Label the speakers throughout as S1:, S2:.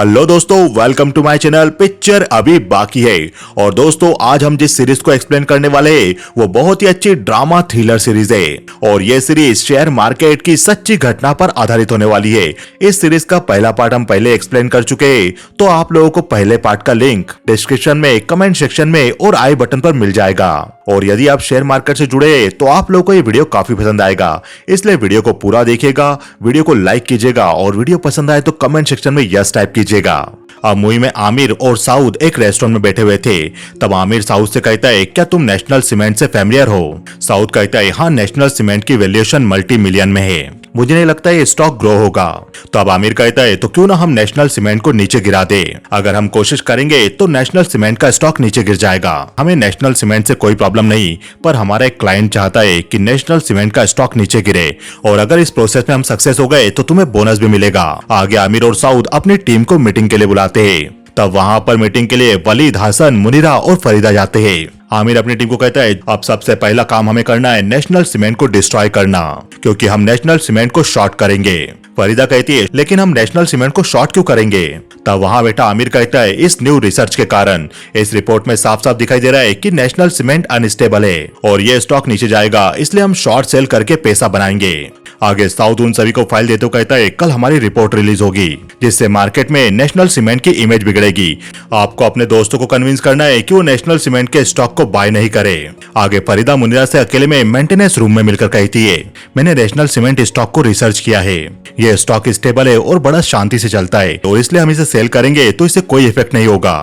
S1: Hello दोस्तों, welcome to my channel. Picture अभी बाकी है। और दोस्तों, आज हम जिस सीरीज को एक्सप्लेन करने वाले हैं वो बहुत ही अच्छी ड्रामा थ्रिलर सीरीज है और ये सीरीज शेयर मार्केट की सच्ची घटना पर आधारित होने वाली है। इस सीरीज का पहला पार्ट हम पहले एक्सप्लेन कर चुके हैं, तो आप लोगों को पहले पार्ट का लिंक डिस्क्रिप्शन में, कमेंट सेक्शन में और आई बटन पर मिल जाएगा। और यदि आप शेयर मार्केट से जुड़े तो आप लोगों को ये वीडियो काफी पसंद आएगा, इसलिए वीडियो को पूरा देखिएगा, वीडियो को लाइक कीजिएगा और वीडियो पसंद आए तो कमेंट सेक्शन में यस टाइप कीजिएगा। अब मूवी में आमिर और साउद एक रेस्टोरेंट में बैठे हुए थे। तब आमिर साउद से कहता है, क्या तुम नेशनल सीमेंट से फैमिलियर हो? साउद कहता है, हाँ, नेशनल सीमेंट की वैल्यूएशन मल्टी मिलियन में है, मुझे नहीं लगता ये स्टॉक ग्रो होगा। तो अब आमिर कहता है, तो क्यों ना हम नेशनल सीमेंट को नीचे गिरा दे। अगर हम कोशिश करेंगे तो नेशनल सीमेंट का स्टॉक नीचे गिर जाएगा। हमें नेशनल सीमेंट से कोई प्रॉब्लम नहीं, पर हमारा एक क्लाइंट चाहता है कि नेशनल सीमेंट का स्टॉक नीचे गिरे, और अगर इस प्रोसेस में हम सक्सेस हो गए तो तुम्हें बोनस भी मिलेगा। आगे आमिर और साउद अपनी टीम को मीटिंग के लिए बुलाते हैं। तब वहाँ पर मीटिंग के लिए वलीद, हसन, मुनीरा और फरीदा जाते हैं। आमिर अपनी टीम को कहता है, अब सबसे पहला काम हमें करना है नेशनल सीमेंट को डिस्ट्रॉय करना, क्योंकि हम नेशनल सीमेंट को शॉर्ट करेंगे। फरीदा कहती है, लेकिन हम नेशनल सीमेंट को शॉर्ट क्यों करेंगे? तब वहाँ बेटा आमिर कहता है, इस न्यू रिसर्च के कारण इस रिपोर्ट में साफ साफ दिखाई दे रहा है कि नेशनल सीमेंट अनस्टेबल है और ये स्टॉक नीचे जाएगा, इसलिए हम शॉर्ट सेल करके पैसा बनाएंगे। आगे साउद उन सभी को फाइल देते हुए कहता है, कल हमारी रिपोर्ट रिलीज होगी जिससे मार्केट में नेशनल सीमेंट की इमेज बिगड़ेगी। आपको अपने दोस्तों को कन्विंस करना है कि वो नेशनल सीमेंट के स्टॉक को बाय नहीं करे। आगे फरीदा मुनीरा से अकेले में मेंटेनेंस रूम में मिलकर कहती है, मैंने नेशनल सीमेंट स्टॉक को रिसर्च किया है, ये स्टॉक स्टेबल है और बड़ा शांति से चलता है, और इसलिए हम इसे सेल करेंगे तो इससे कोई इफेक्ट नहीं होगा।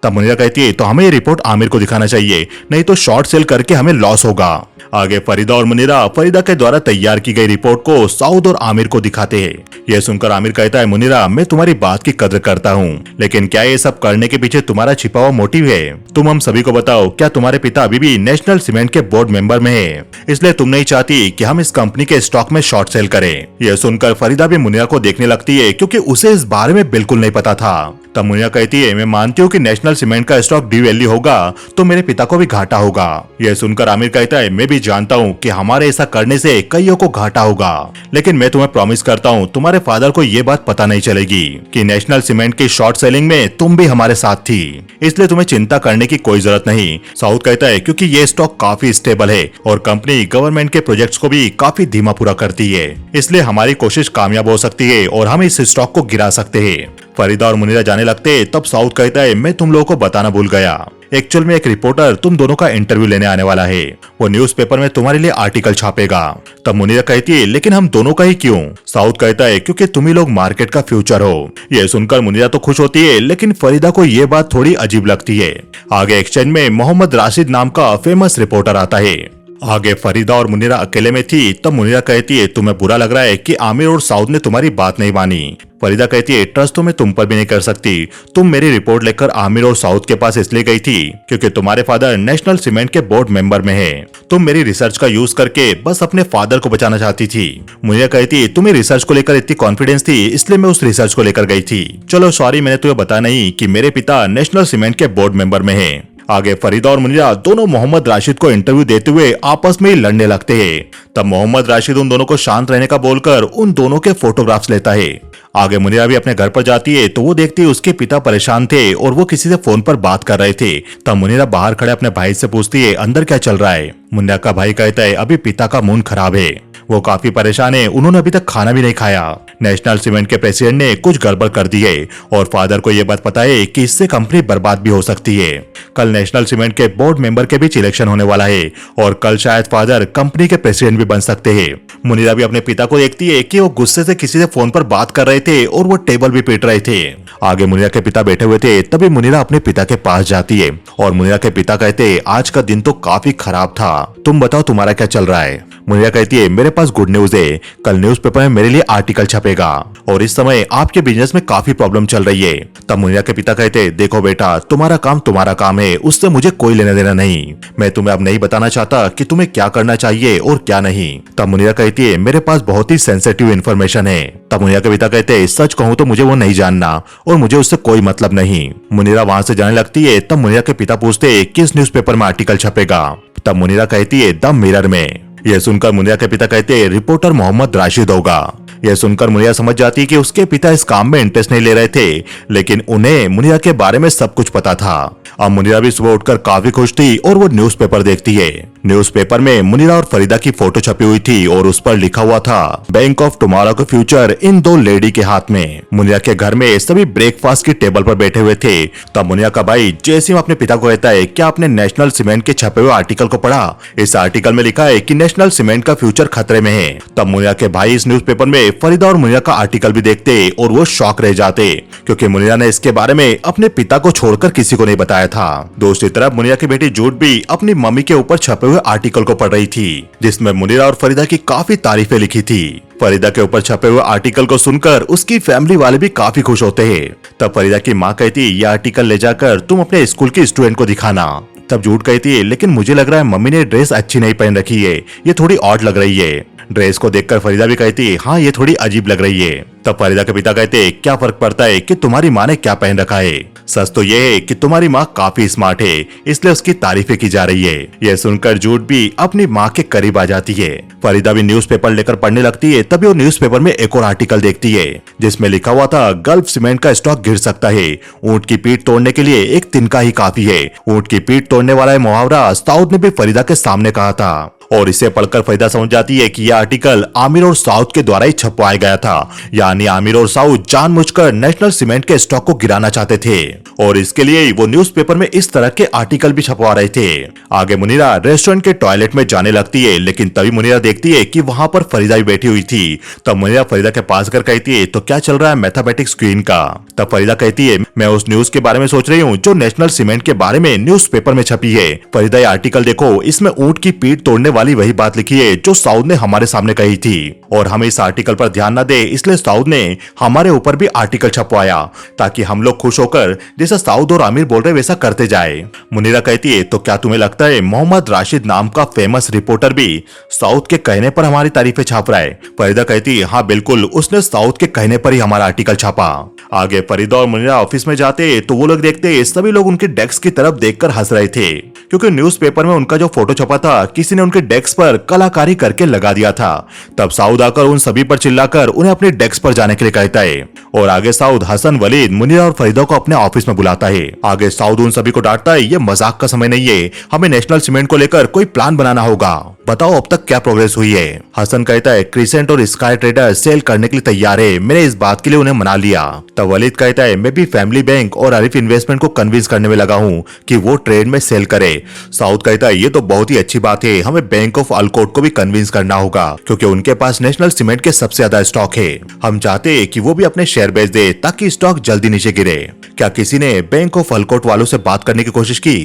S1: तब मुनीरा कहती है, तो हमें ये रिपोर्ट आमिर को दिखाना चाहिए, नहीं तो शॉर्ट सेल करके हमें लॉस होगा। आगे फरीदा और मुनीरा फरीदा के द्वारा तैयार की गई रिपोर्ट को साउद और आमिर को दिखाते हैं। यह सुनकर आमिर कहता है, मुनीरा, मैं तुम्हारी बात की कदर करता हूँ, लेकिन क्या ये सब करने के पीछे तुम्हारा छिपा हुआ मोटिव है? तुम हम सभी को बताओ, क्या तुम्हारे पिता अभी भी नेशनल सीमेंट के बोर्ड मेंबर में है, इसलिए तुम नहीं चाहती कि हम इस कंपनी के स्टॉक में शॉर्ट सेल करें? यह सुनकर फरीदा भी मुनीरा को देखने लगती है, क्योंकि उसे इस बारे में बिल्कुल नहीं पता था। तब मुनीरा कहती है, मैं मानती हूँ कि नेशनल सीमेंट का स्टॉक डिवैल्यू होगा तो मेरे पिता को भी घाटा होगा। यह सुनकर आमिर कहता है, मैं भी जानता हूँ कि हमारे ऐसा करने से कईयों को घाटा होगा, लेकिन मैं तुम्हें प्रॉमिस करता हूँ तुम्हारे फादर को ये बात पता नहीं चलेगी कि नेशनल सीमेंट की शॉर्ट सेलिंग में तुम भी हमारे साथ थी, इसलिए तुम्हें चिंता करने की कोई जरूरत नहीं। साउद कहता है, क्योंकि ये स्टॉक काफी स्टेबल है और कंपनी गवर्नमेंट के प्रोजेक्ट्स को भी काफी धीमा पूरा करती है, इसलिए हमारी कोशिश कामयाब हो सकती है और हम इस स्टॉक को गिरा सकते हैं। फरीदा और मुनीरा जाने लगते, तब साउद कहता है, मैं तुम लोगों को बताना भूल गया, एक्चुअल में एक रिपोर्टर तुम दोनों का इंटरव्यू लेने आने वाला है, वो न्यूज़पेपर में तुम्हारे लिए आर्टिकल छापेगा। तब मुनीरा कहती है, लेकिन हम दोनों का ही क्यों? साउद कहता है, क्योंकि तुम ही लोग मार्केट का फ्यूचर हो। यह सुनकर मुनीरा तो खुश होती है, लेकिन फरीदा को ये बात थोड़ी अजीब लगती है। आगे एक्सचेंज में मोहम्मद राशिद नाम का फेमस रिपोर्टर आता है। आगे फरीदा और मुनीरा अकेले में थी। तब मुनीरा कहती है, तुम्हें बुरा लग रहा है कि आमिर और साउद ने तुम्हारी बात नहीं मानी? फरीदा कहती है, ट्रस्ट तो मैं तुम पर भी नहीं कर सकती। तुम मेरी रिपोर्ट लेकर आमिर और साउद के पास इसलिए गई थी क्योंकि तुम्हारे फादर नेशनल सीमेंट के बोर्ड मेंबर में है। तुम मेरी रिसर्च का यूज करके बस अपने फादर को बचाना चाहती थी। मुनीरा कहती है, तुम्हें रिसर्च को लेकर इतनी कॉन्फिडेंस थी, इसलिए मैं उस रिसर्च को लेकर गई थी। चलो सॉरी, मैंने तुम्हें बताया नहीं कि मेरे पिता नेशनल सीमेंट के बोर्ड मेंबर में है। आगे फरीदा और मुनीरा दोनों मोहम्मद राशिद को इंटरव्यू देते हुए आपस में ही लड़ने लगते हैं। तब मोहम्मद राशिद उन दोनों को शांत रहने का बोलकर उन दोनों के फोटोग्राफ्स लेता है। आगे मुनीरा भी अपने घर पर जाती है तो वो देखती है उसके पिता परेशान थे और वो किसी से फोन पर बात कर रहे थे। तब मुनीरा बाहर खड़े अपने भाई से पूछती है, अंदर क्या चल रहा है? मुनीरा का भाई कहता है, अभी पिता का मूड खराब है, वो काफी परेशान है, उन्होंने अभी तक खाना भी नहीं खाया। नेशनल सीमेंट के प्रेसिडेंट ने कुछ गड़बड़ कर दी है और फादर को यह बात पता है कि इससे कंपनी बर्बाद भी हो सकती है। कल नेशनल सीमेंट के बोर्ड मेंबर के बीच इलेक्शन होने वाला है और कल शायद फादर कंपनी के प्रेसिडेंट भी बन सकते हैं। मुनीरा भी अपने पिता को देखती है कि वो गुस्से से किसी से फोन पर बात कर रहे थे और वो टेबल भी पीट रहे थे। आगे मुनीरा के पिता बैठे हुए थे। तभी मुनीरा अपने पिता के पास जाती है और मुनीरा के पिता कहते, आज का दिन तो काफी खराब था, तुम बताओ तुम्हारा क्या चल रहा है? मुनीरा कहती है, मेरे पास गुड न्यूज है, कल न्यूज़पेपर में मेरे लिए आर्टिकल छपेगा और इस समय आपके बिजनेस में काफी प्रॉब्लम चल रही है। तब मुनीरा के पिता कहते, देखो बेटा, तुम्हारा काम है, उससे मुझे कोई लेना देना नहीं। मैं तुम्हें अब नहीं बताना चाहता कि तुम्हें क्या करना चाहिए और क्या नहीं। तब मुनीरा कहती है, मेरे पास बहुत ही सेंसिटिव इन्फॉर्मेशन है। तब मुनीरा के पिता कहते, सच कहूँ तो मुझे वो नहीं जानना और मुझे उससे कोई मतलब नहीं। मुनीरा वहाँ से जाने लगती है। तब मुनीरा के पिता पूछते, किस न्यूज़पेपर में आर्टिकल छपेगा? तब मुनीरा कहती है, द मिरर में। यह सुनकर मुनिया के पिता कहते रिपोर्टर मोहम्मद राशिद होगा। यह सुनकर मुनिया समझ जाती कि उसके पिता इस काम में इंटरेस्ट नहीं ले रहे थे, लेकिन उन्हें मुनिया के बारे में सब कुछ पता था। अब मुनिया भी सुबह उठकर काफी खुश थी और वो न्यूज़पेपर देखती है। न्यूज़पेपर में मुनिया और फरीदा की फोटो छपी हुई थी और उस पर लिखा हुआ था बैंक ऑफ टुमारो का फ्यूचर इन दो लेडी के हाथ में। मुनिया के घर में सभी ब्रेकफास्ट की टेबल पर बैठे हुए थे। तब मुनिया का भाई जैसिम अपने पिता को कहता है, क्या आपने नेशनल सीमेंट के छपे हुए आर्टिकल को पढ़ा? इस आर्टिकल में लिखा है कि नेशनल सीमेंट का फ्यूचर खतरे में है। तब मुनिया के भाई इस न्यूज़पेपर में फरीदा और मुनिया का आर्टिकल भी देखते और वो शॉक रह जाते, क्योंकि मुनिया ने इसके बारे में अपने पिता को छोड़कर किसी को नहीं बताया था। दूसरी तरफ मुनिया की बेटी जूड भी अपनी मम्मी के ऊपर छपे हुए आर्टिकल को पढ़ रही थी, जिसमें मुनिया और फरीदा की काफी तारीफें लिखी थी। फरीदा के ऊपर छपे हुए आर्टिकल को सुनकर उसकी फैमिली वाले भी काफी खुश होते हैं। तब फरीदा की माँ कहती, ये आर्टिकल ले जाकर तुम अपने स्कूल की स्टूडेंट को दिखाना। तब जूड कहती है, लेकिन मुझे लग रहा है मम्मी ने ड्रेस अच्छी नहीं पहन रखी है, ये थोड़ी ऑड लग रही है। ड्रेस को देखकर फरीदा भी कहती है, हाँ ये थोड़ी अजीब लग रही है। तब फरीदा के पिता कहते, क्या फर्क पड़ता है कि तुम्हारी माँ ने क्या पहन रखा है, सच तो ये है कि तुम्हारी माँ काफी स्मार्ट है, इसलिए उसकी तारीफें की जा रही है। यह सुनकर जूड भी अपनी माँ के करीब आ जाती है। फरीदा भी न्यूज़पेपर लेकर पढ़ने लगती है। तभी वो न्यूज़पेपर में एक और आर्टिकल देखती है, जिसमें लिखा हुआ था गल्फ सीमेंट का स्टॉक गिर सकता है, ऊंट की पीठ तोड़ने के लिए एक तिनका ही काफी है। ऊंट की पीठ तोड़ने वाला मुहावरा साउद ने भी फरीदा के सामने कहा था, और इसे पढ़कर फरीदा समझ जाती है कि यह आर्टिकल आमिर और साउद के द्वारा ही छपवाया गया था, यानी आमिर और साउद जानबूझकर नेशनल सीमेंट के स्टॉक को गिराना चाहते थे, और इसके लिए वो न्यूज़पेपर में इस तरह के आर्टिकल भी छपवा रहे थे। आगे मुनीरा रेस्टोरेंट के टॉयलेट में जाने लगती है, लेकिन तभी मुनीरा देखती है कि वहां पर फरीदा भी बैठी हुई थी। तब मुनीरा फरीदा के पास कर कहती है, तो क्या चल रहा है मैथमेटिक्स क्वीन का? तब फरीदा कहती है, मैं उस न्यूज के बारे में सोच रही हूँ जो नेशनल सीमेंट के बारे में न्यूज़पेपर में छपी है। फरीदा, ये आर्टिकल देखो, इसमें ऊंट की पीठ तोड़ने वाली वही बात लिखी है जो साउद ने हमारे सामने कही थी, और हम इस आर्टिकल पर ध्यान न दे, इसलिए साउद ने हमारे ऊपर भी आर्टिकल छपवाया ताकि हम लोग खुश होकर जैसा साउद और आमिर बोल रहे वैसा करते जाए। मुनीरा कहती है, तो क्या तुम्हें लगता है मोहम्मद राशिद नाम का फेमस रिपोर्टर भी साउद के कहने पर हमारी तारीफें छाप रहा है? फरीदा कहती है, हाँ बिल्कुल, उसने साउद के कहने पर ही हमारा आर्टिकल छापा। आगे फरीदा और मुनीरा ऑफिस में जाते तो वो लोग देखते सभी लोग उनके डेस्क की तरफ देखकर हंस रहे थे, क्योंकि न्यूज़पेपर में उनका जो फोटो छपा था किसी ने उनके डेस्क पर कलाकारी करके लगा दिया था। तब साउद आकर उन सभी पर चिल्लाकर उन्हें अपने डेस्क पर जाने के लिए कहता है, और आगे साउद हसन, वलीद, मुनीरा और फरीदा को अपने ऑफिस में बुलाता है। आगे साउद उन सभी को डांटता है, ये मजाक का समय नहीं है, हमें नेशनल सीमेंट को लेकर कोई प्लान बनाना होगा, बताओ अब तक क्या प्रोग्रेस हुई है। हसन कहता है, क्रिसेंट और स्काई ट्रेडर सेल करने के लिए तैयार है, मैंने इस बात के लिए उन्हें मना लिया। तब वलीद कहता है, मैं भी फैमिली बैंक और आरिफ इन्वेस्टमेंट को कन्विंस करने में लगा हूँ कि वो ट्रेड में सेल करे। साउद कहता है, ये तो बहुत ही अच्छी बात है, हमें बैंक ऑफ अल्कोट को भी कन्विंस करना होगा, क्योंकि उनके पास नेशनल सीमेंट के सबसे ज्यादा स्टॉक है। हम चाहते हैं कि वो भी अपने शेयर बेच दे ताकि स्टॉक जल्दी नीचे गिरे। क्या किसी ने बैंक ऑफ अल्कोट वालों से बात करने की कोशिश की?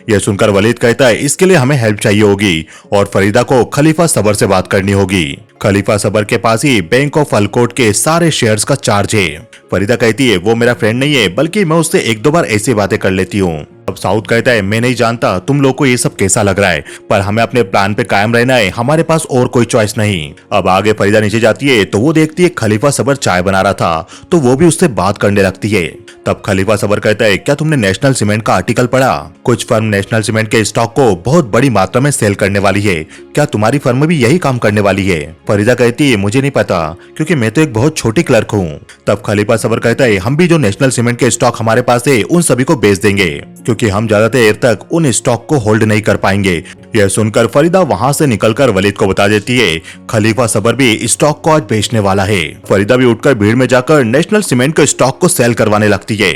S1: यह सुनकर वलीद कहता है, इसके लिए हमें हेल्प चाहिए होगी और फरीदा को खलीफा सबर से बात करनी होगी। खलीफा सबर के पास ही बैंक ऑफ अल्कोट के सारे शेयर्स का चार्ज है। फरीदा कहती है, वो मेरा फ्रेंड नहीं है, बल्कि मैं उससे एक दो बार ऐसी बातें कर लेती हूँ। अब साउद कहता है, मैं नहीं जानता तुम लोग को ये सब कैसा लग रहा है, पर हमें अपने प्लान पे कायम रहना है, हमारे पास और कोई चॉइस नहीं। अब आगे फरीदा नीचे जाती है तो वो देखती है खलीफा सबर चाय बना रहा था, तो वो भी उससे बात करने लगती है। तब खलीफा सबर कहता है, क्या तुमने नेशनल सीमेंट का आर्टिकल पढ़ा? कुछ फर्म नेशनल सीमेंट के स्टॉक को बहुत बड़ी मात्रा में सेल करने वाली है, क्या तुम्हारी फर्म भी यही काम करने वाली है? फरीदा कहती है, मुझे नहीं पता, क्योंकि मैं तो एक बहुत छोटी क्लर्क हूँ। तब खलीफा सबर कहता है, हम भी जो नेशनल सीमेंट के स्टॉक हमारे पास है उन सभी को बेच देंगे, क्योंकि हम ज्यादा देर तक उन स्टॉक को होल्ड नहीं कर पाएंगे। यह सुनकर फरीदा वहां से निकलकर वलीद को बता देती है, खलीफा सबर भी स्टॉक को आज बेचने वाला है। फरीदा भी उठकर भीड़ में जाकर नेशनल सीमेंट के स्टॉक को सेल करवाने लगती है।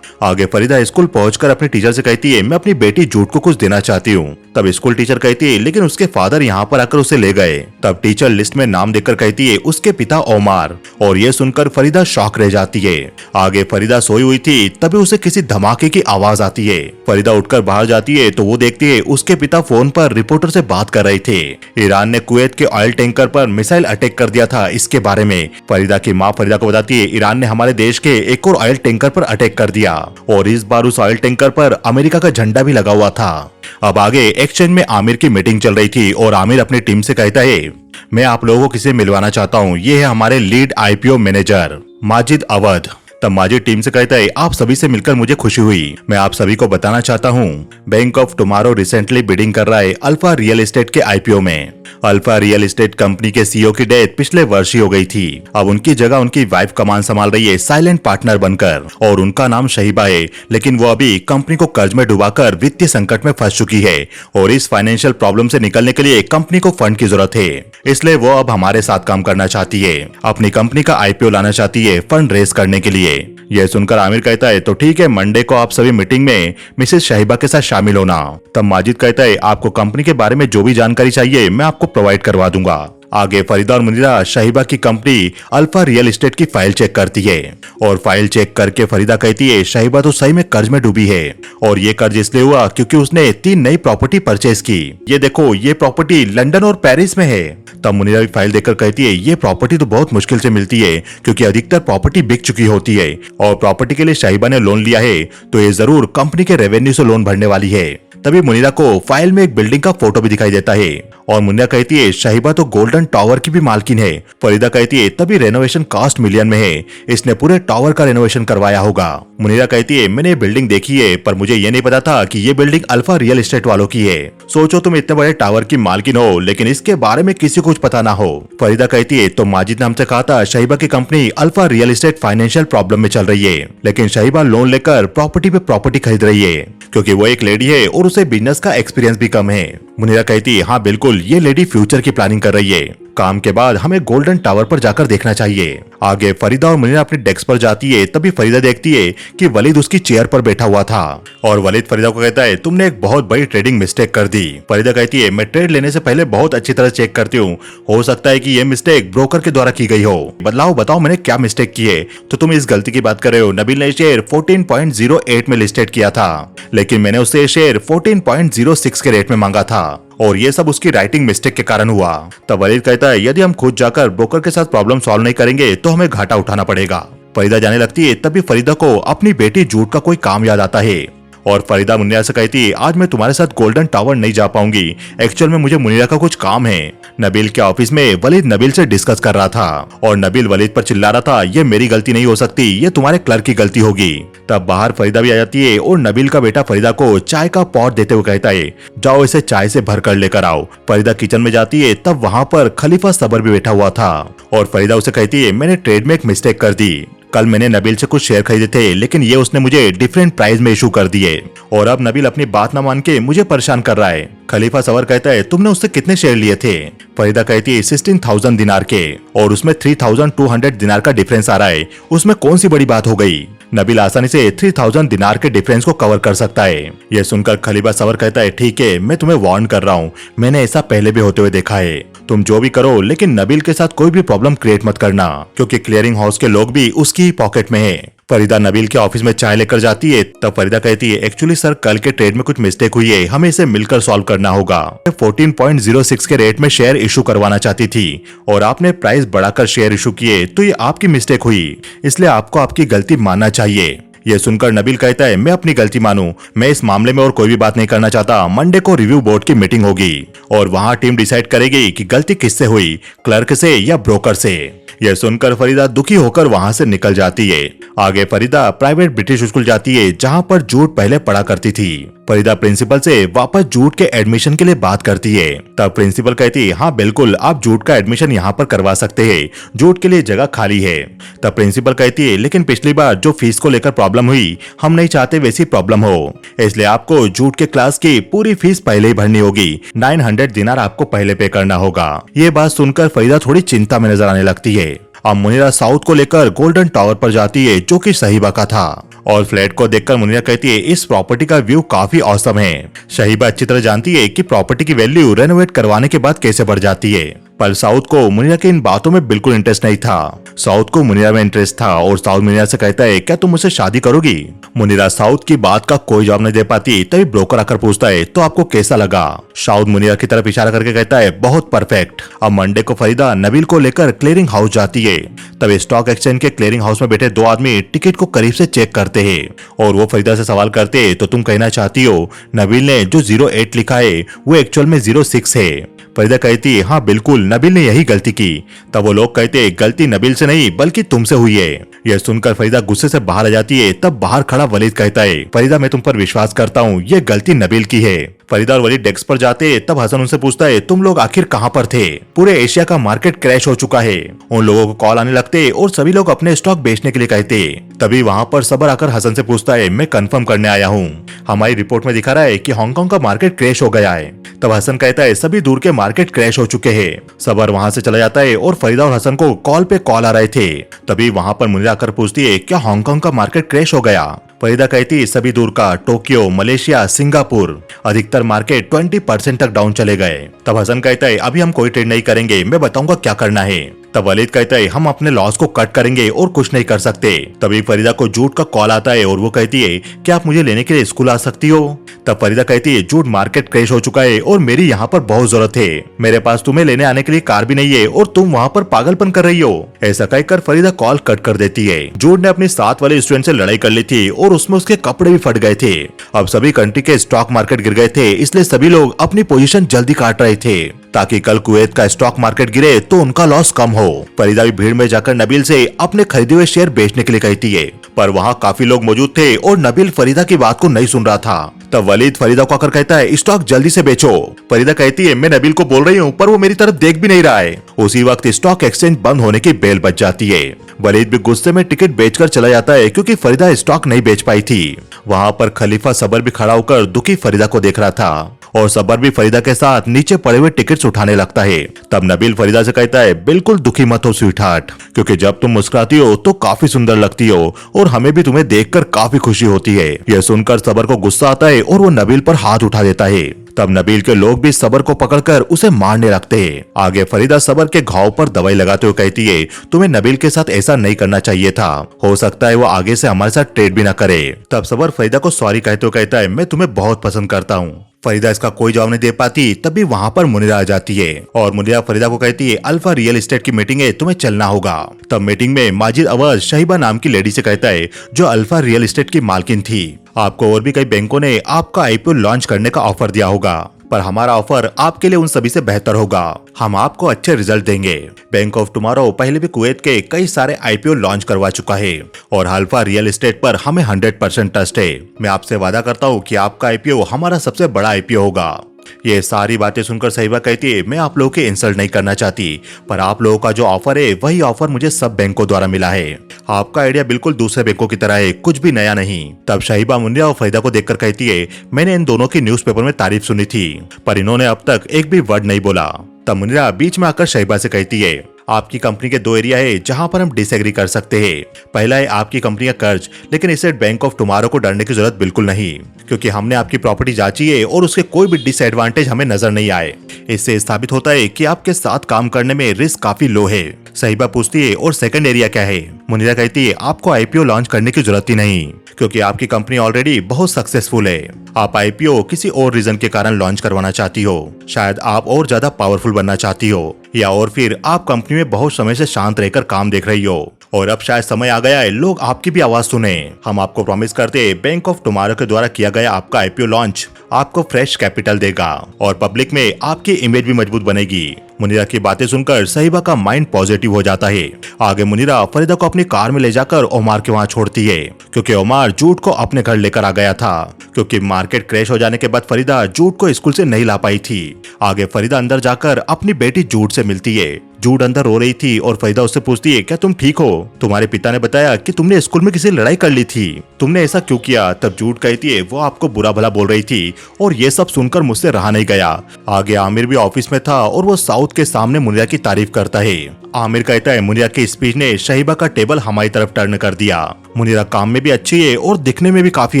S1: आगे फरीदा स्कूल पहुंचकर अपनी टीचर से कहती है, मैं अपनी बेटी जूड को कुछ देना चाहती हूँ। तब स्कूल टीचर कहती है, लेकिन उसके फादर यहाँ पर आकर उसे ले गए। तब टीचर लिस्ट में नाम देखकर कहती है, उसके पिता ओमार, और ये सुनकर फरीदा शॉक रह जाती है। आगे फरीदा सोई हुई थी, तभी उसे किसी धमाके की आवाज आती है। फरीदा उठकर बाहर जाती है तो वो देखती है उसके पिता फोन पर रिपोर्टर से बात कर रहे थे। ईरान ने कुवैत के ऑयल टैंकर पर मिसाइल अटैक कर दिया था, इसके बारे में फरीदा की माँ फरीदा को बताती है, ईरान ने हमारे देश के एक और ऑयल टैंकर पर अटैक कर दिया, और इस बार उस ऑयल टैंकर पर अमेरिका का झंडा भी लगा हुआ था। अब आगे एक्सचेंज में आमिर की मीटिंग चल रही थी और आमिर अपनी टीम से कहता है, मैं आप लोगों को किसे मिलवाना चाहता हूँ, ये है हमारे lead IPO manager Majid Awadh. तब माजिद टीम से कहता है आप सभी से मिलकर मुझे खुशी हुई। मैं आप सभी को बताना चाहता हूँ bank of tomorrow recently bidding कर रहा है अल्फा रियल एस्टेट के आईपीओ में। अल्फा रियल एस्टेट कंपनी के सीईओ की डेथ पिछले वर्ष ही हो गई थी। अब उनकी जगह उनकी वाइफ कमान संभाल रही है साइलेंट पार्टनर बनकर, और उनका नाम शहीबा है, लेकिन वो अभी कंपनी को कर्ज में डुबाकर वित्तीय संकट में फंस चुकी है और इस फाइनेंशियल प्रॉब्लम से निकलने के लिए कंपनी को फंड की जरूरत है। इसलिए वो अब हमारे साथ काम करना चाहती है, अपनी कंपनी का आईपीओ लाना चाहती है फंड रेज करने के लिए। यह सुनकर आमिर कहता है तो ठीक है, मंडे को आप सभी मीटिंग में मिसेस शहीबा के साथ शामिल होना। तब माजिद कहता है आपको कंपनी के बारे में जो भी जानकारी चाहिए मैं आपको प्रोवाइड करवा दूंगा। आगे फरीदा और मुनीरा शहीबा की कंपनी अल्फा रियल एस्टेट की फाइल चेक करती है और फाइल चेक करके फरीदा कहती है शहीबा तो सही में कर्ज में डूबी है, और ये कर्ज इसलिए हुआ क्योंकि उसने 3 नई प्रॉपर्टी परचेज की। ये देखो, ये प्रॉपर्टी लंदन और पेरिस में है। तब मुनीरा भी फाइल देखकर कहती है ये प्रॉपर्टी तो बहुत मुश्किल से मिलती है क्योंकि अधिकतर प्रॉपर्टी बिक चुकी होती है, और प्रॉपर्टी के लिए शहीबा ने लोन लिया है तो ये जरूर कंपनी के रेवेन्यू से लोन भरने वाली है। तभी मुनीरा को फाइल में एक बिल्डिंग का फोटो भी दिखाई देता है और मुनीरा कहती है शहीबा तो गोल्डन टावर की भी मालकिन है। फरीदा कहती है तभी रेनोवेशन कॉस्ट मिलियन में है, इसने पूरे टावर का रेनोवेशन करवाया होगा। मुनीरा कहती है मैंने ये बिल्डिंग देखी है पर मुझे ये नहीं पता था कि ये बिल्डिंग अल्फा रियल एस्टेट वालों की है। सोचो तुम इतने बड़े टावर की मालकिन हो लेकिन इसके बारे में किसी को कुछ पता ना हो। फरीदा कहती है तो माजिद ने हमसे कहा था शहीबा की company alpha real estate financial problem में चल रही है, लेकिन शहीबा लोन लेकर प्रॉपर्टी पे प्रॉपर्टी खरीद रही है क्योंकि वो एक लेडी है और उसे बिजनेस का एक्सपीरियंस भी कम है। मुनीरा कहती है हाँ बिल्कुल, ये लेडी फ्यूचर की प्लानिंग कर रही है, काम के बाद हमें गोल्डन टावर पर जाकर देखना चाहिए। आगे फरीदा और मुनीरा अपनी डेस्क पर जाती है। तभी फरीदा देखती है कि वलीद उसकी चेयर पर बैठा हुआ था और वलीद फरीदा को कहता है तुमने एक बहुत बड़ी ट्रेडिंग मिस्टेक कर दी। फरीदा कहती है मैं ट्रेड लेने से पहले बहुत अच्छी तरह चेक करती हूँ, हो सकता है कि ये मिस्टेक ब्रोकर के द्वारा की गई हो। बताओ मैंने क्या मिस्टेक की है। तो तुम इस गलती की बात कर रहे हो, नबील ने शेयर 14.08 में लिस्टेड किया था लेकिन मैंने उससे शेयर 14.06 के रेट में मांगा था और ये सब उसकी राइटिंग मिस्टेक के कारण हुआ। तब वलीद कहता है यदि हम खुद जाकर ब्रोकर के साथ प्रॉब्लम सॉल्व नहीं करेंगे तो हमें घाटा उठाना पड़ेगा। फरीदा जाने लगती है। तभी फरीदा को अपनी बेटी जूट का कोई काम याद आता है और फरीदा मुनीरा से कहती है आज मैं तुम्हारे साथ गोल्डन टावर नहीं जा पाऊंगी, एक्चुअल में मुझे मुनीरा का कुछ काम है। नबील के ऑफिस में वलीद नबील से डिस्कस कर रहा था और नबील वलीद पर चिल्ला रहा था ये मेरी गलती नहीं हो सकती, ये तुम्हारे क्लर्क की गलती होगी। तब बाहर फरीदा भी आ जाती है और नबील का बेटा फरीदा को चाय का पॉट देते हुए कहता है जाओ इसे चाय से भर कर लेकर आओ। फरीदा किचन में जाती है। तब वहाँ पर खलीफा सबर भी बैठा हुआ था और फरीदा उसे कहती है मैंने ट्रेड में एक मिस्टेक कर दी, कल मैंने नबील से कुछ शेयर खरीदे थे लेकिन ये उसने मुझे डिफरेंट प्राइस में इशू कर दिए और अब नबील अपनी बात न मान के मुझे परेशान कर रहा है। खलीफा सवर कहता है तुमने उससे कितने शेयर लिए थे। फरीदा कहती है 16,000 दिनार के और उसमें 3,200 दिनार का डिफरेंस आ रहा है, उसमें कौन सी बड़ी बात हो गई। नबील आसानी से 3,000 दिनार के डिफरेंस को कवर कर सकता है। यह सुनकर खलीफा सवर कहता है ठीक है, मैं तुम्हें वार्न कर रहा हूँ, मैंने ऐसा पहले भी होते हुए देखा है। तुम जो भी करो लेकिन नबील के साथ कोई भी प्रॉब्लम क्रिएट मत करना क्योंकि क्लियरिंग हाउस के लोग भी उसकी ही पॉकेट में है। फरीदा नबील के ऑफिस में चाय लेकर जाती है। तब फरीदा कहती है एक्चुअली सर कल के ट्रेड में कुछ मिस्टेक हुई है, हमें इसे मिलकर सॉल्व करना होगा। 14.06 के रेट में शेयर इशू करवाना चाहती थी और आपने प्राइस बढ़ाकर शेयर इशू किए तो ये आपकी मिस्टेक हुई, इसलिए आपको आपकी गलती मानना चाहिए। ये सुनकर नबील कहता है मैं अपनी गलती मानूं, मैं इस मामले में और कोई भी बात नहीं करना चाहता। मंडे को रिव्यू बोर्ड की मीटिंग होगी और वहाँ टीम डिसाइड करेगी कि गलती किससे हुई, क्लर्क से या ब्रोकर से। यह सुनकर फरीदा दुखी होकर वहाँ से निकल जाती है। आगे फरीदा प्राइवेट ब्रिटिश स्कूल जाती है जहाँ पर जूट पहले पढ़ा करती थी। फरीदा प्रिंसिपल से वापस जूट के एडमिशन के लिए बात करती है। तब प्रिंसिपल कहती है हाँ बिल्कुल, आप जूट का एडमिशन यहाँ पर करवा सकते हैं, जूट के लिए जगह खाली है। तब प्रिंसिपल कहती है लेकिन पिछली बार जो फीस को लेकर प्रॉब्लम हुई, हम नहीं चाहते वैसी प्रॉब्लम हो, इसलिए आपको जूट के क्लास की पूरी फीस पहले ही भरनी होगी, 900 दिनार आपको पहले पे करना होगा। ये बात सुनकर फरीदा थोड़ी चिंता में नजर आने लगती है। अब मुनीरा साउथ को लेकर गोल्डन टावर पर जाती है जो कि शहीबा का था और फ्लैट को देखकर मुनीरा कहती है इस प्रॉपर्टी का व्यू काफी औसम है। शहीबा अच्छी तरह जानती है कि प्रॉपर्टी की वैल्यू रेनोवेट करवाने के बाद कैसे बढ़ जाती है, पर साउथ को मुनीरा के इन बातों में बिल्कुल इंटरेस्ट नहीं था। साउथ को मुनीरा में इंटरेस्ट था और साउथ मुनीरा से कहता है क्या तुम मुझसे शादी करोगी। मुनीरा साउथ की बात का कोई जवाब नहीं दे पाती। तभी ब्रोकर आकर पूछता है तो आपको कैसा लगा। साउथ मुनीरा की तरफ इशारा करके कहता है बहुत परफेक्ट। अब मंडे को फरीदा नबील को लेकर क्लियरिंग हाउस जाती है। तब स्टॉक एक्सचेंज के क्लियरिंग हाउस में बैठे दो आदमी टिकट को करीब से चेक करते हैं और वो फरीदा से सवाल करते तो तुम कहना चाहती हो नबील ने जो 08 लिखा है वो एक्चुअल में 06 है। फरीदा कहती है हाँ बिल्कुल, नबील ने यही गलती की। तब वो लोग कहते गलती नबील से नहीं बल्कि तुमसे हुई है। यह सुनकर फरीदा गुस्से से बाहर आ जाती है। तब बाहर खड़ा वलीद कहता है फरीदा मैं तुम पर विश्वास करता हूँ, ये गलती नबील की है। फरीदा और वलीद डेस्क पर जाते तब हसन उनसे पूछता है तुम लोग आखिर कहाँ पर थे? पूरे एशिया का मार्केट क्रैश हो चुका है। उन लोगों को कॉल आने लगते और सभी लोग अपने स्टॉक बेचने के लिए कहते। तभी वहाँ पर सबर आकर हसन से पूछता है मैं कंफर्म करने आया हूँ, हमारी रिपोर्ट में दिखा रहा है कि हांगकांग का मार्केट क्रैश हो गया है। तब हसन कहता है सभी दूर के मार्केट क्रैश हो चुके हैं। सबर वहाँ से चला जाता है और फरीदा और हसन को कॉल पे कॉल आ रहे थे। तभी वहाँ पर मुनीरा आकर पूछती है क्या हांगकांग का मार्केट क्रैश हो गया? फरीदा कहती सभी दूर का टोक्यो, मलेशिया, सिंगापुर अधिकतर मार्केट 20% तक डाउन चले गए। तब हसन कहता है अभी हम कोई ट्रेड नहीं करेंगे, मैं बताऊंगा क्या करना है। तब वलीद कहता है हम अपने लॉस को कट करेंगे और कुछ नहीं कर सकते। तभी फरीदा को जूट का कॉल आता है और वो कहती है क्या आप मुझे लेने के लिए स्कूल आ सकती हो? तब फरीदा कहती है जूट मार्केट क्रैश हो चुका है और मेरी यहाँ पर बहुत जरूरत है, मेरे पास तुम्हें लेने आने के लिए कार भी नहीं है और तुम वहाँ पर पागलपन कर रही हो। ऐसा कहकर फरीदा कॉल कट कर देती है। जूट ने अपने साथ वाले स्टूडेंट से लड़ाई कर ली थी और उसमें उसके कपड़े भी फट गए थे। अब सभी कंट्री के स्टॉक मार्केट गिर गए थे, इसलिए सभी लोग अपनी पोजीशन जल्दी काट रहे थे ताकि कल कुवैत का स्टॉक मार्केट गिरे तो उनका लॉस कम हो। फरीदा भी भीड़ में जाकर नबील से अपने खरीदे हुए शेयर बेचने के लिए कहती है, पर वहाँ काफी लोग मौजूद थे और नबील फरीदा की बात को नहीं सुन रहा था। तब वलीद फरीदा को आकर कहता है स्टॉक जल्दी से बेचो। फरीदा कहती है मैं नबील को बोल रही हूँ पर वो मेरी तरफ देख भी नहीं रहा है। उसी वक्त स्टॉक एक्सचेंज बंद होने की बेल बज जाती है। वलीद भी गुस्से में टिकट बेचकर चला जाता है क्योंकि फरीदा स्टॉक नहीं बेच पाई थी। वहाँ पर खलीफा सबर भी खड़ा होकर दुखी फरीदा को देख रहा था और सबर भी फरीदा के साथ नीचे पड़े हुए टिकट्स उठाने लगता है। तब नबील फरीदा से कहता है बिल्कुल दुखी मत हो स्वीटहार्ट, क्योंकि जब तुम मुस्कुराती हो तो काफी सुंदर लगती हो और हमें भी तुम्हें देखकर काफी खुशी होती है। यह सुनकर सबर को गुस्सा आता है और वो नबील पर हाथ उठा देता है। तब नबील के लोग भी सबर को पकड़कर उसे मारने लगते हैं। आगे फरीदा सबर के घाव पर दवाई लगाते हुए कहती है तुम्हें नबील के साथ ऐसा नहीं करना चाहिए था, हो सकता है वो आगे से हमारे साथ ट्रेड भी न करे। तब सबर फरीदा को सॉरी कहते हुए कहता है मैं तुम्हें बहुत पसंद करता हूँ। फरीदा इसका कोई जवाब नहीं दे पाती। तभी वहाँ पर मुनीरा आ जाती है और मुनीरा फरीदा को कहती है अल्फा रियल एस्टेट की मीटिंग है, तुम्हें चलना होगा। तब मीटिंग में माजिद अवध शहीबा नाम की लेडी से कहता है जो अल्फा रियल एस्टेट की मालकिन थी, आपको और भी कई बैंकों ने आपका आईपीओ लॉन्च करने का ऑफर दिया होगा, पर हमारा ऑफर आपके लिए उन सभी से बेहतर होगा। हम आपको अच्छे रिजल्ट देंगे। बैंक ऑफ टुमारो पहले भी कुवैत के कई सारे आईपीओ लॉन्च करवा चुका है और अल्फा रियल एस्टेट पर हमें 100% ट्रस्ट है। मैं आपसे वादा करता हूँ कि आपका आईपीओ हमारा सबसे बड़ा आईपीओ होगा। ये सारी बातें सुनकर सहीबा कहती है मैं आप लोगों की इंसल्ट नहीं करना चाहती, पर आप लोगों का जो ऑफर है वही ऑफर मुझे सब बैंकों द्वारा मिला है। आपका आइडिया बिल्कुल दूसरे बैंकों की तरह है, कुछ भी नया नहीं। तब शहीबा मुनिया और फरीदा को देखकर कहती है मैंने इन दोनों की न्यूज़पेपर में तारीफ सुनी थी, पर इन्होंने अब तक एक भी वर्ड नहीं बोला। तब मुनिया बीच में आकर शहीबा से कहती है आपकी कंपनी के दो एरिया है जहां पर हम डिसएग्री कर सकते हैं। पहला है आपकी कंपनी का कर्ज, लेकिन इससे बैंक ऑफ टुमारो को डरने की जरूरत बिल्कुल नहीं, क्योंकि हमने आपकी प्रॉपर्टी जांची है और उसके कोई भी डिसएडवांटेज हमें नजर नहीं आए। इससे साबित होता है कि आपके साथ काम करने में रिस्क काफी लो है। सहीबा पूछती है और सेकंड एरिया क्या है? मुनीरा कहती है आपको आईपीओ लॉन्च करने की जरूरत ही नहीं, क्योंकि आपकी कंपनी ऑलरेडी बहुत सक्सेसफुल है। आप आईपीओ किसी और रीजन के कारण लॉन्च करवाना चाहती हो, शायद आप और ज्यादा पावरफुल बनना चाहती हो, या और फिर आप कंपनी में बहुत समय से शांत रहकर काम देख रही हो और अब शायद समय आ गया है लोग आपकी भी आवाज सुने। हम आपको प्रॉमिस करते हैं बैंक ऑफ टुमारो के द्वारा किया गया आपका आईपीओ लॉन्च आपको फ्रेश कैपिटल देगा और पब्लिक में आपकी इमेज भी मजबूत बनेगी। मुनीरा की बातें सुनकर सहीबा का माइंड पॉजिटिव हो जाता है। आगे मुनीरा फरीदा को अपनी कार में ले जाकर ओमार के वहाँ छोड़ती है, क्योंकि ओमार जूट को अपने घर लेकर आ गया था, क्योंकि मार्केट क्रैश हो जाने के बाद फरीदा जूट को स्कूल से नहीं ला पाई थी। आगे फरीदा अंदर जाकर अपनी बेटी जूट से मिलती है। जूट अंदर रो रही थी और फरीदा उससे पूछती है क्या तुम ठीक हो? तुम्हारे पिता ने बताया कि तुमने स्कूल में किसी लड़ाई कर ली थी, तुमने ऐसा क्यों किया? तब जूट कहती है वो आपको बुरा भला बोल रही थी और ये सब सुनकर मुझसे रहा नहीं गया। आगे आमिर भी ऑफिस में था और वो साउथ के सामने मुनीरा की तारीफ करता है। आमिर कहता है मुनीरा की स्पीच ने शहीबा का टेबल हमारी तरफ टर्न कर दिया। मुनीरा काम में भी अच्छी है और दिखने में भी काफी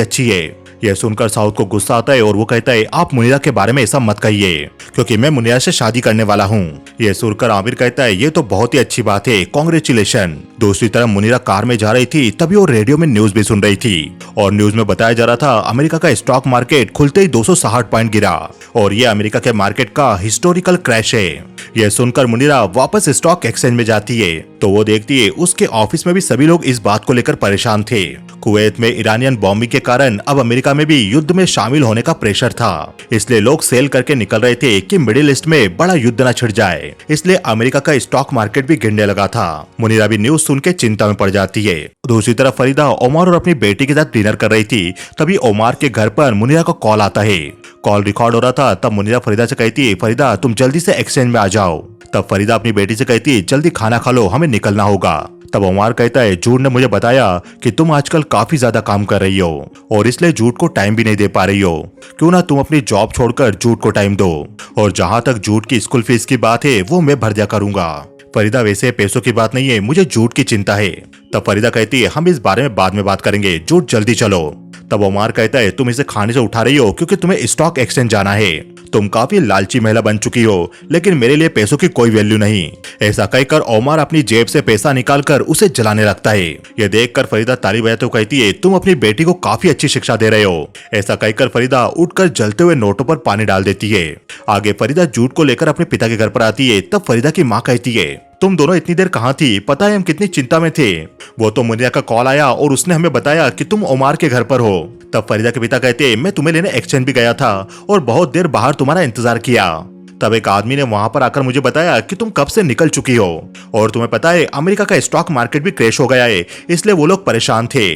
S1: अच्छी है। यह सुनकर साउथ को गुस्सा आता है और वो कहता है आप मुनीरा के बारे में ऐसा मत कहिए, क्योंकि मैं मुनीरा से शादी करने वाला हूँ। यह सुनकर आमिर कहता है ये तो बहुत ही अच्छी बात है, कांग्रेचुलेशन। दूसरी तरफ मुनीरा कार में जा रही थी, तभी वो रेडियो में न्यूज भी सुन रही थी और न्यूज में बताया जा रहा था अमेरिका का स्टॉक मार्केट खुलते ही 260 पॉइंट गिरा और ये अमेरिका के मार्केट का हिस्टोरिकल क्रैश है। यह सुनकर मुनीरा वापस स्टॉक एक्सचेंज में जाती है तो वो देखती है उसके ऑफिस में भी सभी लोग इस बात को लेकर परेशान थे। कुवैत में ईरानियन बॉम्बिंग के कारण अब अमेरिका में भी युद्ध में शामिल होने का प्रेशर था, इसलिए लोग सेल करके निकल रहे थे कि मिडिल ईस्ट में बड़ा युद्ध न छिड़ जाए। इसलिए अमेरिका का स्टॉक मार्केट भी गिरने लगा था। मुनीरा भी न्यूज सुन के चिंता में पड़ जाती है। दूसरी तरफ फरीदा ओमार और अपनी बेटी के साथ डिनर कर रही थी। तभी ओमार के घर पर मुनीरा का कॉल आता है। कॉल रिकॉर्ड हो रहा था। तब मुनीरा फरीदा से कहती है, फरीदा तुम जल्दी से एक्सचेंज में आ जाओ। तब फरीदा अपनी बेटी से कहती है, जल्दी खाना खा लो, हमें निकलना होगा। तब ओमार कहता है, झूठ ने मुझे बताया कि तुम आजकल काफी ज्यादा काम कर रही हो और इसलिए झूठ को टाइम भी नहीं दे पा रही हो। क्यों ना तुम अपनी जॉब छोड़कर झूठ को टाइम दो, और जहाँ तक झूठ की स्कूल फीस की बात है वो मैं भर दिया करूंगा। फरीदा, वैसे पैसों की बात नहीं है, मुझे झूठ की चिंता है। तब फरीदा कहती है, हम इस बारे में बाद में बात करेंगे, झूठ जल्दी चलो। तब ओमार कहता है, तुम इसे खाने से उठा रही हो क्योंकि तुम्हें स्टॉक एक्सचेंज जाना है। तुम काफी लालची महिला बन चुकी हो, लेकिन मेरे लिए पैसों की कोई वैल्यू नहीं। ऐसा कहकर ओमार अपनी जेब से पैसा निकालकर उसे जलाने लगता है। यह देखकर फरीदा ताली बजाते हुए कहती है, तुम अपनी बेटी को काफी अच्छी शिक्षा दे रहे हो। ऐसा कहकर फरीदा उठकर जलते हुए नोटों पर पानी डाल देती है। आगे फरीदा झूठ को लेकर अपने पिता के घर पर आती है। तब फरीदा की माँ कहती है, तुम दोनों इतनी देर कहाँ थी? पता है हम कितनी चिंता में थे। वो तो मुनिया का कॉल आया और उसने हमें बताया कि तुम ओमार के घर पर हो। तब फरीदा के पिता कहते, मैं तुम्हें लेने एक्सचेंज भी गया था और बहुत देर बाहर तुम्हारा इंतजार किया। तब एक आदमी ने वहां पर आकर मुझे बताया कि तुम कब से निकल चुकी हो, और तुम्हें पता है अमेरिका का स्टॉक मार्केट भी क्रैश हो गया है, इसलिए वो लोग परेशान थे।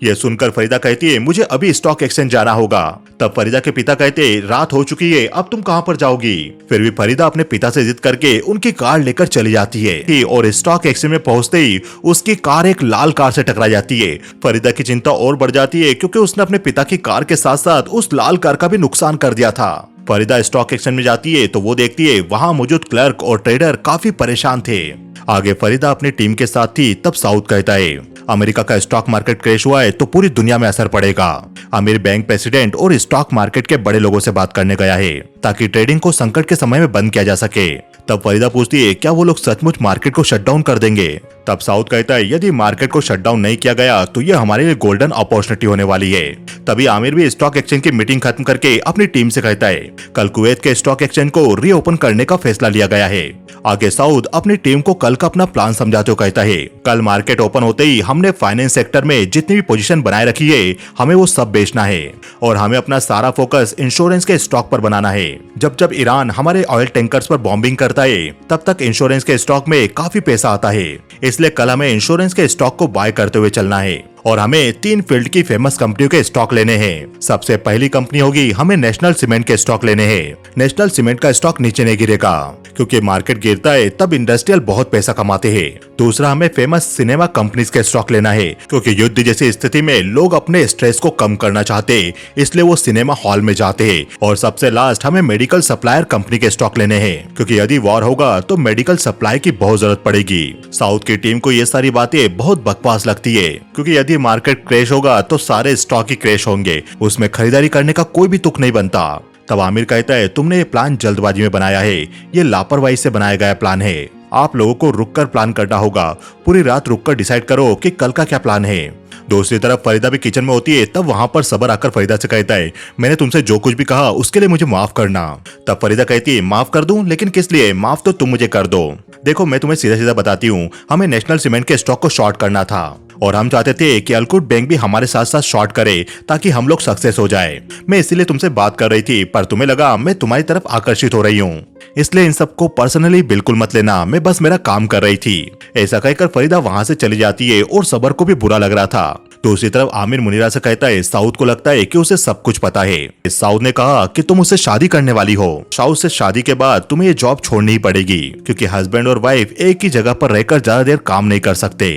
S1: यह सुनकर फरीदा कहती है, मुझे अभी स्टॉक एक्सचेंज जाना होगा। तब फरीदा के पिता कहते, रात हो चुकी है, अब तुम कहां पर जाओगी? फिर भी फरीदा अपने पिता से जिद करके उनकी कार लेकर चली जाती है और स्टॉक एक्सचेंज में पहुंचते ही उसकी कार एक लाल कार से टकरा जाती है। फरीदा की चिंता और बढ़ जाती है क्योंकि उसने अपने पिता की कार के साथ साथ उस लाल कार का भी नुकसान कर दिया था। फरीदा स्टॉक एक्सचेंज में जाती है तो वो देखती है वहां मौजूद क्लर्क और ट्रेडर काफी परेशान थे। आगे फरीदा अपनी टीम के साथ थी। तब साउथ कहता है, अमेरिका का स्टॉक मार्केट क्रैश हुआ है तो पूरी दुनिया में असर पड़ेगा। अमीर बैंक प्रेसिडेंट और स्टॉक मार्केट के बड़े लोगों से बात करने गया है ताकि ट्रेडिंग को संकट के समय में बंद किया जा सके। तब फरीदा पूछती है, क्या वो लोग सचमुच मार्केट को शटडाउन कर देंगे? तब साउथ कहता है, यदि मार्केट को शटडाउन नहीं किया गया तो ये हमारे लिए गोल्डन अपॉर्चुनिटी होने वाली है। तभी आमिर भी स्टॉक एक्सचेंज की मीटिंग खत्म करके अपनी टीम से कहता है, कल कुवैत के स्टॉक एक्सचेंज को रीओपन करने का फैसला लिया गया है। आगे साउथ अपनी टीम को कल का अपना प्लान समझाते हुए कहता है, कल मार्केट ओपन होते ही हमने फाइनेंस सेक्टर में जितनी भी पोजीशन बनाए रखी है हमें वो सब बेचना है और हमें अपना सारा फोकस इंश्योरेंस के स्टॉक पर बनाना है। जब जब ईरान हमारे ऑयल टैंकर्स पर बॉम्बिंग करता है तब तक इंश्योरेंस के स्टॉक में काफी पैसा आता है, इसलिए कल हमें इंश्योरेंस के स्टॉक को बाय करते हुए चलना है और हमें 3 फील्ड की फेमस कंपनियों के स्टॉक लेने हैं। सबसे पहली कंपनी होगी, हमें नेशनल सीमेंट के स्टॉक लेने हैं। नेशनल सीमेंट का स्टॉक नीचे नहीं गिरेगा क्योंकि मार्केट गिरता है तब इंडस्ट्रियल बहुत पैसा कमाते हैं। दूसरा, हमें फेमस सिनेमा कंपनीज के स्टॉक लेना है क्योंकि युद्ध जैसी स्थिति में लोग अपने स्ट्रेस को कम करना चाहते हैं, इसलिए वो सिनेमा हॉल में जाते हैं। और सबसे लास्ट, हमें मेडिकल सप्लायर कंपनी के स्टॉक लेने हैं क्योंकि यदि वॉर होगा तो मेडिकल सप्लाई की बहुत जरूरत पड़ेगी। साउथ की टीम को ये सारी बातें बहुत बकवास लगती है क्योंकि यदि मार्केट क्रैश होगा तो सारे स्टॉक ही क्रैश होंगे, उसमें खरीदारी करने का कोई भी तुक नहीं बनता। तब आमिर कहता है, तुमने ये प्लान जल्दबाजी में बनाया है, ये लापरवाही से बनाया गया प्लान है। आप लोगों को रुककर प्लान करना होगा, पूरी रात रुककर डिसाइड करो कि कल का क्या प्लान है। दूसरी तरफ फरीदा भी किचन में होती है। तब वहां पर सबर आकर फरीदा से कहता है, मैंने तुमसे जो कुछ भी कहा उसके लिए मुझे माफ करना। तब फरीदा कहती है, माफ कर दूं, लेकिन किस लिए? माफ तो तुम मुझे कर दो। देखो, मैं तुम्हें सीधा सीधा बताती हूँ, हमें नेशनल सीमेंट के स्टॉक को शॉर्ट करना था और हम चाहते थे कि अलकुट बैंक भी हमारे साथ साथ शॉर्ट करे ताकि हम लोग सक्सेस हो जाए। मैं इसीलिए तुमसे बात कर रही थी, पर तुम्हें लगा मैं तुम्हारी तरफ आकर्षित हो रही हूँ, इसलिए इन सबको पर्सनली बिल्कुल मत लेना, मैं बस मेरा काम कर रही थी। ऐसा कहकर फरीदा वहां से चली जाती है और सबर को भी बुरा लग रहा था। दूसरी तरफ आमिर मुनीरा से कहता है, साउथ को लगता है कि उसे सब कुछ पता है। साउथ ने कहा कि तुम उससे शादी करने वाली हो। साउथ से शादी के बाद तुम्हें ये जॉब छोड़नी ही पड़ेगी क्योंकि हस्बैंड और वाइफ एक ही जगह पर रहकर ज्यादा देर काम नहीं कर सकते।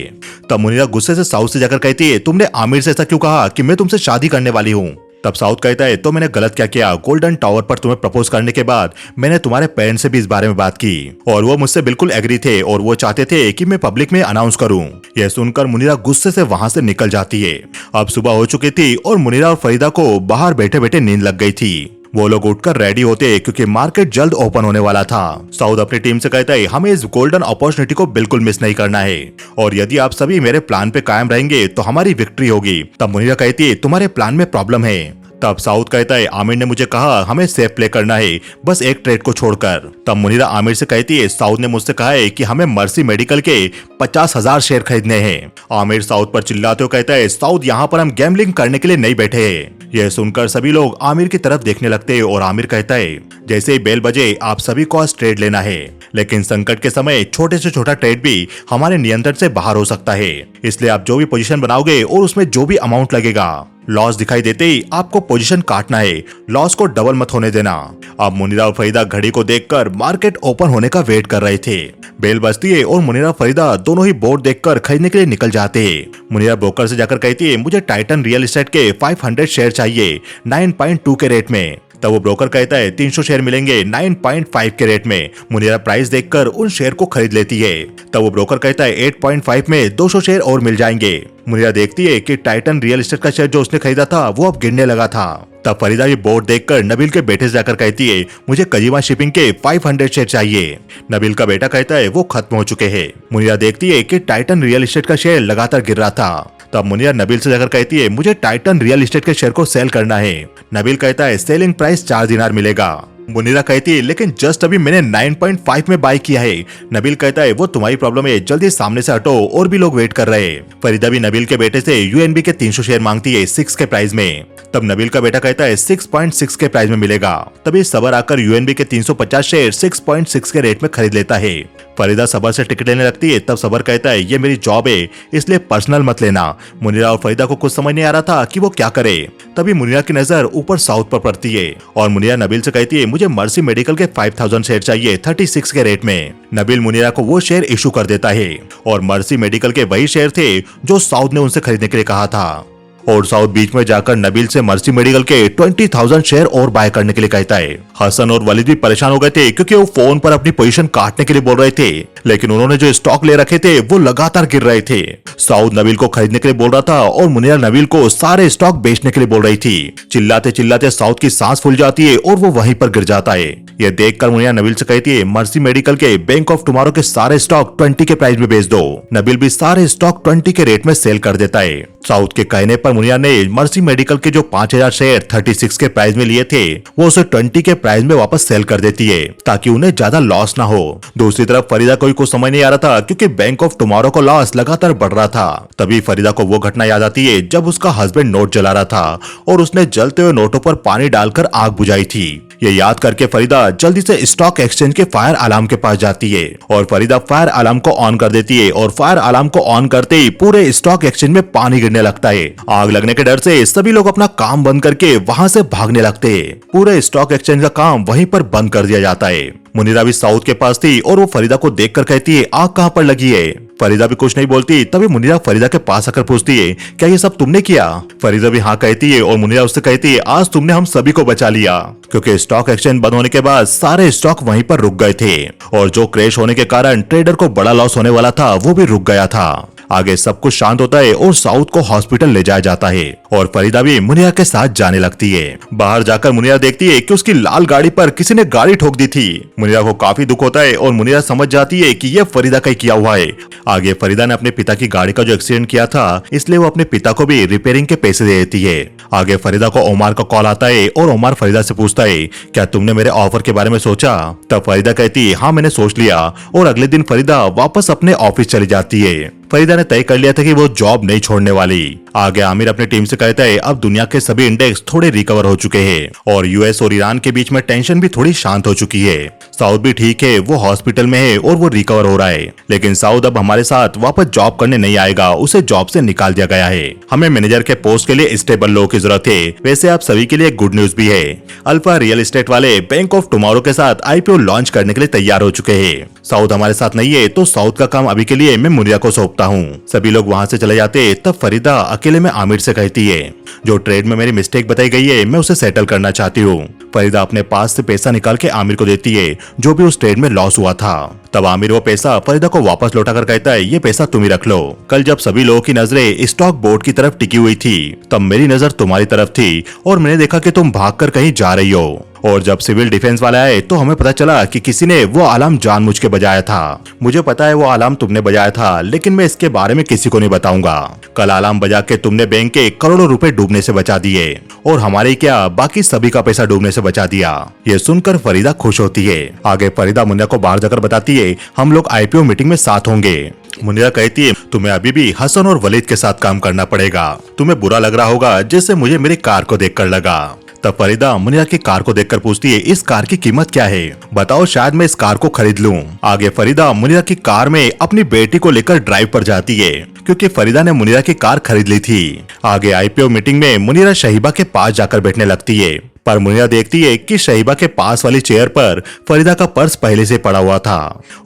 S1: तब मुनीरा गुस्से से साउथ से जाकर कहती है, तुमने आमिर से ऐसा क्यों कहा कि मैं तुमसे शादी करने वाली हूँ? तब साउथ कहता है, तो मैंने गलत क्या किया? गोल्डन टावर पर तुम्हें प्रपोज करने के बाद मैंने तुम्हारे पेरेंट्स से भी इस बारे में बात की और वो मुझसे बिल्कुल एग्री थे और वो चाहते थे कि मैं पब्लिक में अनाउंस करूं। यह सुनकर मुनीरा गुस्से से वहां से निकल जाती है। अब सुबह हो चुकी थी और मुनीरा और फरीदा को बाहर बैठे बैठे नींद लग गई थी। वो लोग उठकर रेडी होते क्योंकि मार्केट जल्द ओपन होने वाला था। साउथ अपनी टीम से कहता है, हमें इस गोल्डन अपॉर्चुनिटी को बिल्कुल मिस नहीं करना है और यदि आप सभी मेरे प्लान पे कायम रहेंगे तो हमारी विक्ट्री होगी। तब मुनीरा कहती है, तुम्हारे प्लान में प्रॉब्लम है। तब साउथ कहता है, आमिर ने मुझे कहा हमें सेफ प्ले करना है, बस एक ट्रेड को छोड़कर। तब मुनीरा आमिर से कहती है, साउथ ने मुझसे कहा है कि हमें मर्सी मेडिकल के 50,000 शेयर खरीदने हैं। आमिर साउथ पर चिल्लाते हुए कहता है, साउथ यहाँ पर हम गैम्बलिंग करने के लिए नहीं बैठे हैं, यह सुनकर सभी लोग आमिर की तरफ देखने लगते और आमिर कहता है, जैसे ही बेल बजे आप सभी को आज ट्रेड लेना है, लेकिन संकट के समय छोटे से छोटा ट्रेड भी हमारे नियंत्रण से बाहर हो सकता है। इसलिए आप जो भी पोजीशन बनाओगे और उसमें जो भी अमाउंट लगेगा, लॉस दिखाई देते ही आपको पोजीशन काटना है, लॉस को डबल मत होने देना। अब मुनीरा और फरीदा घड़ी को देखकर मार्केट ओपन होने का वेट कर रहे थे। बेल बजती है और मुनीरा और फरीदा दोनों ही बोर्ड देखकर खरीदने के लिए निकल जाते हैं। मुनीरा ब्रोकर से जाकर कहती है, मुझे टाइटन रियल एस्टेट के 500 शेयर चाहिए 9.2 के रेट में। तब वो ब्रोकर कहता है 300 शेयर मिलेंगे 9.5 के रेट में। मुनीरा प्राइस देखकर उन शेयर को खरीद लेती है। तब वो ब्रोकर कहता है 8.5 में 200 शेयर और मिल जाएंगे। मुनीरा देखती है कि टाइटन रियल एस्टेट का शेयर जो उसने खरीदा था वो अब गिरने लगा था। तब फरीदा भी बोर्ड देखकर नबील के बेटे से जाकर कहती है, मुझे कजीमा शिपिंग के 500 शेयर चाहिए। नबील का बेटा कहता है वो खत्म हो चुके हैं। मुनीरा देखती है कि टाइटन रियल एस्टेट का शेयर लगातार गिर रहा था। तब मुनीरा नबील से जाकर कहती है, मुझे टाइटन रियल एस्टेट के शेयर को सेल करना है। नबील कहता है सेलिंग प्राइस 4 दिनार मिलेगा। मुनीरा कहती है, लेकिन जस्ट अभी मैंने 9.5 में बाय किया है। नबील कहता है वो तुम्हारी प्रॉब्लम है, जल्दी सामने से हटो, और भी लोग वेट कर रहे हैं। फरीदा भी नबील के बेटे से यूएनबी के 300 शेयर मांगती है 6 के प्राइस में। तब नबील का बेटा कहता है 6.6 के प्राइस में मिलेगा। तभी सबर आकर यूएनबी के 350 शेयर 6.6 के रेट में खरीद लेता है। फरीदा सबर से टिकट लेने लगती है। तब सबर कहता है ये मेरी जॉब है, इसलिए पर्सनल मत लेना। मुनीरा और फरीदा को कुछ समझ नहीं आ रहा था कि वो क्या करे। तभी मुनीरा की नजर ऊपर साउथ पर पड़ती है और मुनीरा नबील से कहती है, मुझे मर्सी मेडिकल के 5000 शेयर चाहिए 36 के रेट में। नबील मुनीरा को वो शेयर इशू कर देता है और मर्सी मेडिकल के वही शेयर थे जो साउथ ने उनसे खरीदने के लिए कहा था। और साउथ बीच में जाकर नबील से मर्सी मेडिकल के 20,000 शेयर और बाय करने के लिए कहता है। हसन और वलीद भी परेशान हो गए थे क्योंकि वो फोन पर अपनी पोजीशन काटने के लिए बोल रहे थे, लेकिन उन्होंने जो स्टॉक ले रखे थे वो लगातार गिर रहे थे। साउथ नबील को खरीदने के लिए बोल रहा था और मुनीरा नबील को सारे स्टॉक बेचने के लिए बोल रही थी। चिल्लाते चिल्लाते साउथ की सांस फूल जाती है और वो वहीं पर गिर जाता है। यह देखकर मुनीरा नबील से कहती है, मर्सी मेडिकल के बैंक ऑफ टुमारो के सारे स्टॉक 20 के प्राइस में बेच दो। नबील भी सारे स्टॉक 20 के रेट में सेल कर देता है। साउथ के कहने पर मुनीरा ने मर्सी मेडिकल के जो 5000 शेयर 36 के प्राइस में लिए थे वो उसे 20 के प्राइस में वापस सेल कर देती है ताकि उन्हें ज्यादा लॉस ना हो। दूसरी तरफ फरीदा को कुछ समझ नहीं आ रहा था क्योंकि बैंक ऑफ टुमारो का लॉस लगातार बढ़ रहा था। तभी फरीदा को वो घटना याद आती है जब उसका हस्बैंड नोट जला रहा था और उसने जलते हुए नोटों पर पानी डालकर आग बुझाई थी। ये याद करके फरीदा जल्दी से स्टॉक एक्सचेंज के फायर अलार्म के पास जाती है और फरीदा फायर अलार्म को ऑन कर देती है और फायर अलार्म को ऑन करते ही पूरे स्टॉक एक्सचेंज में पानी गिरने लगता है। आग लगने के डर से सभी लोग अपना काम बंद करके वहां से भागने लगते हैं। पूरे स्टॉक एक्सचेंज का काम वहीं पर बंद कर दिया जाता है। मुनीरा भी साउथ के पास थी और वो फरीदा को देखकर कहती है, आग कहाँ पर लगी है। फरीदा भी कुछ नहीं बोलती। तभी मुनीरा फरीदा के पास आकर पूछती है, क्या ये सब तुमने किया? फरीदा भी हाँ कहती है और मुनीरा उससे कहती है, आज तुमने हम सभी को बचा लिया, क्योंकि स्टॉक एक्सचेंज बंद होने के बाद सारे स्टॉक वहीं पर रुक गए थे और जो क्रैश होने के कारण ट्रेडर को बड़ा लॉस होने वाला था वो भी रुक गया था। आगे सब कुछ शांत होता है और साउथ को हॉस्पिटल ले जाया जाता है और फरीदा भी मुनीरा के साथ जाने लगती है। बाहर जाकर मुनीरा देखती है कि उसकी लाल गाड़ी पर किसी ने गाड़ी ठोक दी थी। मुनीरा को काफी दुख होता है और मुनीरा समझ जाती है कि यह फरीदा का ही किया हुआ है। आगे फरीदा ने अपने पिता की गाड़ी का जो एक्सीडेंट किया था इसलिए वो अपने पिता को भी रिपेयरिंग के पैसे दे देती है। आगे फरीदा को ओमार का कॉल आता है और ओमार फरीदा से पूछता है, क्या तुमने मेरे ऑफर के बारे में सोचा? तब फरीदा कहती है, हाँ मैंने सोच लिया। और अगले दिन फरीदा वापस अपने ऑफिस चली जाती है। फरीदा ने तय कर लिया था कि वो जॉब नहीं छोड़ने वाली। आगे आमिर अपनी टीम से कहता है, अब दुनिया के सभी इंडेक्स थोड़े रिकवर हो चुके हैं और यूएस और ईरान के बीच में टेंशन भी थोड़ी शांत हो चुकी है। साउथ भी ठीक है, वो हॉस्पिटल में है और वो रिकवर हो रहा है, लेकिन साउथ अब हमारे साथ वापस जॉब करने नहीं आएगा, उसे जॉब से निकाल दिया गया है। हमें मैनेजर के पोस्ट के लिए स्टेबल लोग की जरूरत है। वैसे आप सभी के लिए गुड न्यूज भी है, अल्फा रियल एस्टेट वाले बैंक ऑफ टुमारो के साथ आईपीओ लॉन्च करने के लिए तैयार हो चुके हैं। साउथ हमारे साथ नहीं है तो साउथ का काम अभी के लिए मैं मुनीरा को सौंपता हूँ। सभी लोग वहाँ से चले जाते। तब फरीदा अकेले में आमिर से कहती है, जो ट्रेड में मेरी मिस्टेक बताई गई है मैं उसे सेटल करना चाहती हूँ। फरीदा अपने पास से पैसा निकाल के आमिर को देती है जो भी उस ट्रेड में लॉस हुआ था। तब आमिर वो पैसा फरीदा को वापस लौटा कर कहता है, ये पैसा तुम ही रख लो। कल जब सभी लोगों की नजरें स्टॉक बोर्ड की तरफ टिकी हुई थी तब मेरी नजर तुम्हारी तरफ थी और मैंने देखा कि तुम भागकर कहीं जा रही हो। और जब सिविल डिफेंस वाले आए तो हमें पता चला कि किसी ने वो अलार्म जानबूझ के बजाया था। मुझे पता है वो अलार्म तुमने बजाया था, लेकिन मैं इसके बारे में किसी को नहीं बताऊंगा। कल अलार्म बजा के तुमने बैंक के करोड़ों रुपए डूबने से बचा दिए और हमारे क्या बाकी सभी का पैसा डूबने से बचा दिया। ये सुनकर फरीदा खुश होती है। आगे फरीदा मुन्ना को बाहर जाकर बताती है, हम लोग आईपीओ मीटिंग में साथ होंगे। मुनीरा कहती है तुम्हें अभी भी हसन और वलीद के साथ काम करना पड़ेगा। तुम्हें बुरा लग रहा होगा जैसे मुझे मेरी कार को देखकर लगा। तब फरीदा मुनीरा की कार को देखकर पूछती है इस कार की कीमत क्या है, बताओ शायद मैं इस कार को खरीद लूं। आगे फरीदा मुनीरा की कार में अपनी बेटी को लेकर ड्राइव पर जाती है क्योंकि फरीदा ने मुनीरा की कार खरीद ली थी। आगे आईपीओ मीटिंग में मुनीरा शहीबा के पास जाकर बैठने लगती है, पर मुनीरा देखती है कि शहीबा के पास वाली चेयर पर फरीदा का पर्स पहले से पड़ा हुआ था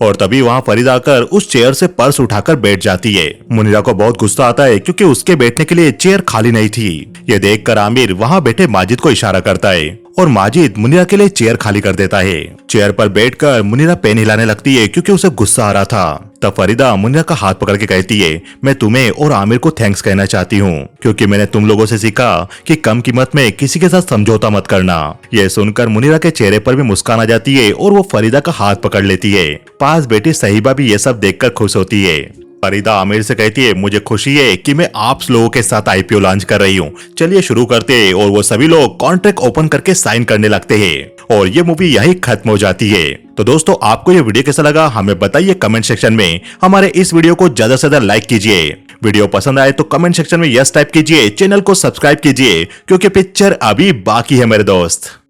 S1: और तभी वहाँ फरीदा आकर उस चेयर से पर्स उठाकर बैठ जाती है। मुनीरा को बहुत गुस्सा आता है क्योंकि उसके बैठने के लिए चेयर खाली नहीं थी। ये देखकर आमिर वहाँ बैठे माजिद को इशारा करता है और माजिद मुनीरा के लिए चेयर खाली कर देता है। चेयर पर बैठकर मुनीरा पेन हिलाने लगती है क्योंकि उसे गुस्सा आ रहा था। तब फरीदा मुनीरा का हाथ पकड़ के कहती है मैं तुम्हें और आमिर को थैंक्स कहना चाहती हूँ क्योंकि मैंने तुम लोगों से सीखा कि कम कीमत में किसी के साथ समझौता मत करना। यह सुनकर मुनीरा के चेहरे पर भी मुस्कान आ जाती है और वो फरीदा का हाथ पकड़ लेती है। पास बेटी सहीबा भी ये सब देखकर खुश होती है। फरीदा आमिर से कहती है मुझे खुशी है कि मैं आप लोगों के साथ आईपीओ लॉन्च कर रही हूँ, चलिए शुरू करते हैं। और वो सभी लोग कॉन्ट्रैक्ट ओपन करके साइन करने लगते हैं और ये मूवी यही खत्म हो जाती है। तो दोस्तों आपको ये वीडियो कैसा लगा हमें बताइए कमेंट सेक्शन में। हमारे इस वीडियो को ज्यादा से ज्यादा लाइक कीजिए। वीडियो पसंद आए तो कमेंट सेक्शन में यस टाइप कीजिए, चैनल को सब्सक्राइब कीजिए क्योंकि पिक्चर अभी बाकी है मेरे दोस्त।